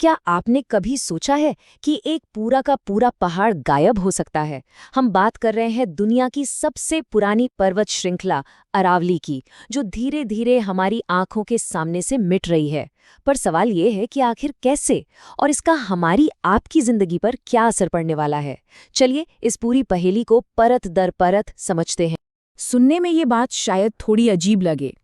क्या आपने कभी सोचा है कि एक पूरा का पूरा पहाड़ गायब हो सकता है? हम बात कर रहे हैं दुनिया की सबसे पुरानी पर्वत श्रृंखला अरावली की, जो धीरे धीरे हमारी आंखों के सामने से मिट रही है। पर सवाल ये है कि आखिर कैसे, और इसका हमारी आपकी जिंदगी पर क्या असर पड़ने वाला है। चलिए इस पूरी पहेली को परत दर परत समझते हैं। सुनने में ये बात शायद थोड़ी अजीब लगे।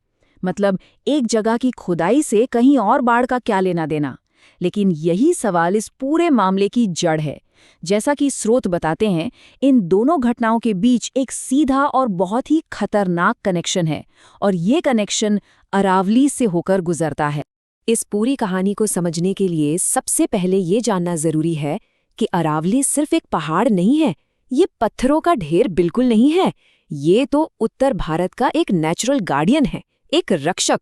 मतलब, एक जगह की खुदाई से कहीं और बाढ़ का क्या लेना देना। लेकिन यही सवाल इस पूरे मामले की जड़ है। जैसा कि स्रोत बताते हैं, इन दोनों घटनाओं के बीच एक सीधा और बहुत ही खतरनाक कनेक्शन है, और ये कनेक्शन अरावली से होकर गुजरता है। इस पूरी कहानी को समझने के लिए सबसे पहले ये जानना जरूरी है कि अरावली सिर्फ एक पहाड़ नहीं है, ये पत्थरों का ढेर बिल्कुल नहीं है। ये तो उत्तर भारत का एक नेचुरल गार्डियन है, एक रक्षक।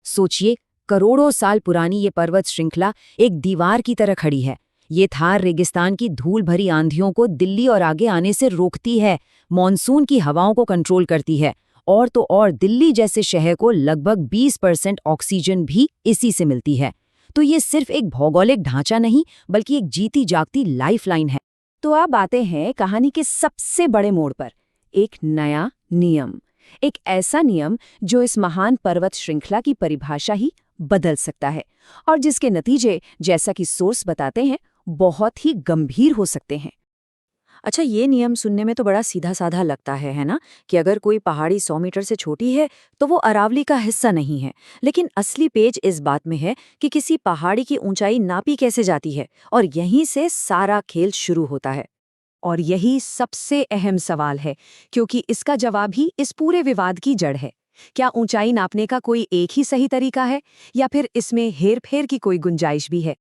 सोचिए, करोड़ों साल पुरानी ये पर्वत श्रृंखला एक दीवार की तरह खड़ी है। ये थार रेगिस्तान की धूल भरी आंधियों को दिल्ली और आगे आने से रोकती है, मॉनसून की हवाओं को कंट्रोल करती है, और तो और दिल्ली जैसे शहर को लगभग 20% ऑक्सीजन भी इसी से मिलती है। तो ये सिर्फ एक भौगोलिक ढांचा नहीं, बल्कि एक जीती जागती लाइफलाइन है। तो अब आते हैं कहानी के सबसे बड़े मोड़ पर, एक नया नियम। एक ऐसा नियम जो इस महान पर्वत श्रृंखला की परिभाषा ही बदल सकता है, और जिसके नतीजे, जैसा कि सोर्स बताते हैं, बहुत ही गंभीर हो सकते हैं। अच्छा, ये नियम सुनने में तो बड़ा सीधा साधा लगता है ना, कि अगर कोई पहाड़ी 100 मीटर से छोटी है तो वो अरावली का हिस्सा नहीं है। लेकिन असली पेच इस बात में है कि किसी पहाड़ी की ऊंचाई नापी कैसे जाती है, और यहीं से सारा खेल शुरू होता है। और यही सबसे अहम सवाल है, क्योंकि इसका जवाब ही इस पूरे विवाद की जड़ है। क्या ऊंचाई नापने का कोई एक ही सही तरीका है, या फिर इसमें हेरफेर की कोई गुंजाइश भी है?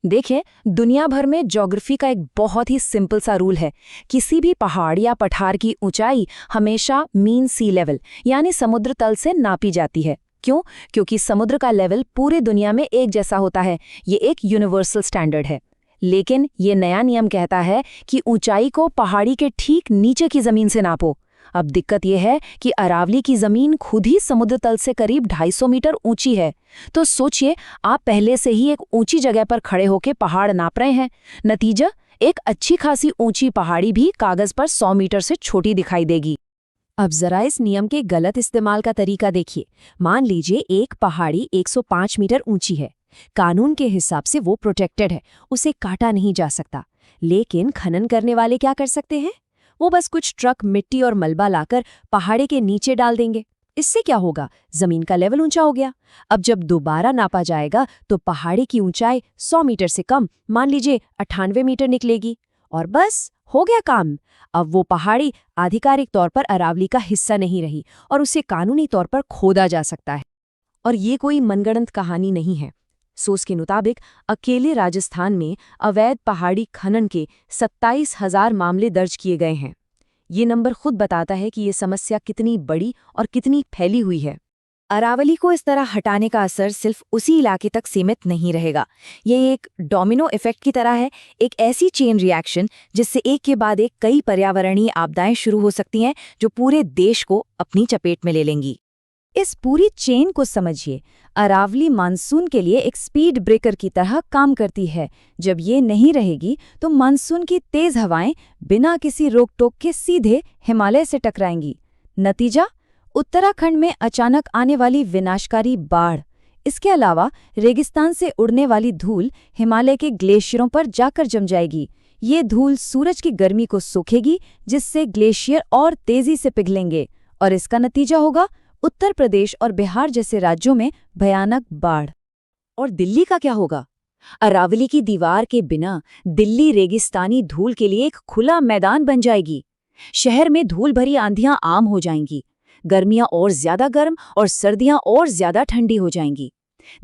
देखिए, दुनिया भर में ज्योग्राफी का एक बहुत ही सिंपल सा रूल है। किसी भी पहाड़ या पठार की ऊंचाई हमेशा मीन सी लेवल यानी समुद्र तल से नापी जाती है। क्यों? क्योंकि समुद्र का लेवल पूरे दुनिया में एक जैसा होता है। ये एक यूनिवर्सल स्टैंडर्ड है। लेकिन ये नया नियम कहता है कि ऊंचाई को पहाड़ी के ठीक नीचे की जमीन से नापो। अब दिक्कत यह है कि अरावली की जमीन खुद ही समुद्र तल से करीब 250 मीटर ऊंची है। तो सोचिए, आप पहले से ही एक ऊंची जगह पर खड़े होकर पहाड़ नाप रहे हैं। नतीजा, एक अच्छी खासी ऊंची पहाड़ी भी कागज पर 100 मीटर से छोटी दिखाई देगी। अब जरा इस नियम के गलत इस्तेमाल का तरीका देखिए। मान लीजिए एक पहाड़ी 105 मीटर ऊंची है। कानून के हिसाब से वो प्रोटेक्टेड है, उसे काटा नहीं जा सकता। लेकिन खनन करने वाले क्या कर सकते हैं? वो बस कुछ ट्रक मिट्टी और मलबा लाकर पहाड़ी के नीचे डाल देंगे। इससे क्या होगा? जमीन का लेवल ऊंचा हो गया। अब जब दोबारा नापा जाएगा तो पहाड़ी की ऊंचाई 100 मीटर से कम, मान लीजिए 98 मीटर निकलेगी, और बस हो गया काम। अब वो पहाड़ी आधिकारिक तौर पर अरावली का हिस्सा नहीं रही, और उसे कानूनी तौर पर खोदा जा सकता है। और ये कोई मनगढ़ंत कहानी नहीं है। सोर्स के मुताबिक अकेले राजस्थान में अवैध पहाड़ी खनन के 27,000 मामले दर्ज किए गए हैं। ये नंबर खुद बताता है कि ये समस्या कितनी बड़ी और कितनी फैली हुई है। अरावली को इस तरह हटाने का असर सिर्फ उसी इलाके तक सीमित नहीं रहेगा। ये एक डोमिनो इफेक्ट की तरह है, एक ऐसी चेन रिएक्शन जिससे एक के बाद एक कई पर्यावरणीय आपदाएं शुरू हो सकती हैं, जो पूरे देश को अपनी चपेट में ले लेंगी। इस पूरी चेन को समझिए। अरावली मानसून के लिए एक स्पीड ब्रेकर की तरह काम करती है। जब ये नहीं रहेगी तो मानसून की तेज हवाएं बिना किसी रोक टोक के सीधे हिमालय से टकराएंगी। नतीजा, उत्तराखंड में अचानक आने वाली विनाशकारी बाढ़। इसके अलावा रेगिस्तान से उड़ने वाली धूल हिमालय के ग्लेशियरों पर जाकर जम जाएगी। ये धूल सूरज की गर्मी को सोखेगी, जिससे ग्लेशियर और तेजी से पिघलेंगे, और इसका नतीजा होगा उत्तर प्रदेश और बिहार जैसे राज्यों में भयानक बाढ़। और दिल्ली का क्या होगा? अरावली की दीवार के बिना दिल्ली रेगिस्तानी धूल के लिए एक खुला मैदान बन जाएगी। शहर में धूल भरी आंधियां आम हो जाएंगी, गर्मियां और ज्यादा गर्म और सर्दियां और ज्यादा ठंडी हो जाएंगी।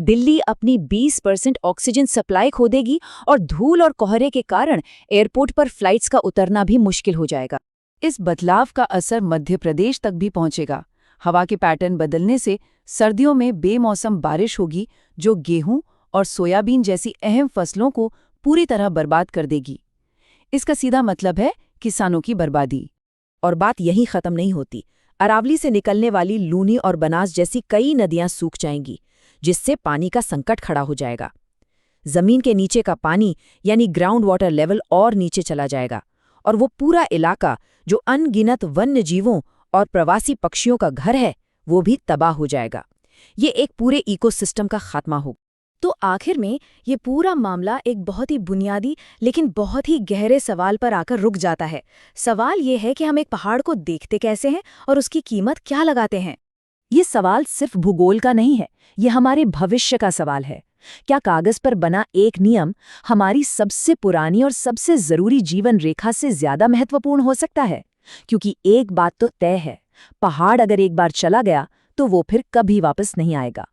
दिल्ली अपनी 20% ऑक्सीजन सप्लाई खो देगी, और धूल और कोहरे के कारण एयरपोर्ट पर फ्लाइट्स का उतरना भी मुश्किल हो जाएगा। इस बदलाव का असर मध्य प्रदेश तक भी पहुंचेगा। हवा के पैटर्न बदलने से सर्दियों में बेमौसम बारिश होगी, जो गेहूं और सोयाबीन जैसी अहम फसलों को पूरी तरह बर्बाद कर देगी। इसका सीधा मतलब है किसानों की बर्बादी। और बात यहीं खत्म नहीं होती। अरावली से निकलने वाली लूनी और बनास जैसी कई नदियां सूख जाएंगी, जिससे पानी का संकट खड़ा हो जाएगा। जमीन के नीचे का पानी यानी ग्राउंड वाटर लेवल और नीचे चला जाएगा और वो पूरा इलाका जो अनगिनत वन्य जीवों और प्रवासी पक्षियों का घर है वो भी तबाह हो जाएगा। ये एक पूरे इकोसिस्टम का खात्मा होगा। तो आखिर में ये पूरा मामला एक बहुत ही बुनियादी लेकिन बहुत ही गहरे सवाल पर आकर रुक जाता है। सवाल ये है कि हम एक पहाड़ को देखते कैसे हैं और उसकी कीमत क्या लगाते हैं। ये सवाल सिर्फ भूगोल का नहीं है, ये हमारे भविष्य का सवाल है। क्या कागज पर बना एक नियम हमारी सबसे पुरानी और सबसे जरूरी जीवन रेखा से ज्यादा महत्वपूर्ण हो सकता है? क्योंकि एक बात तो तय है, पहाड़ अगर एक बार चला गया तो वो फिर कभी वापस नहीं आएगा।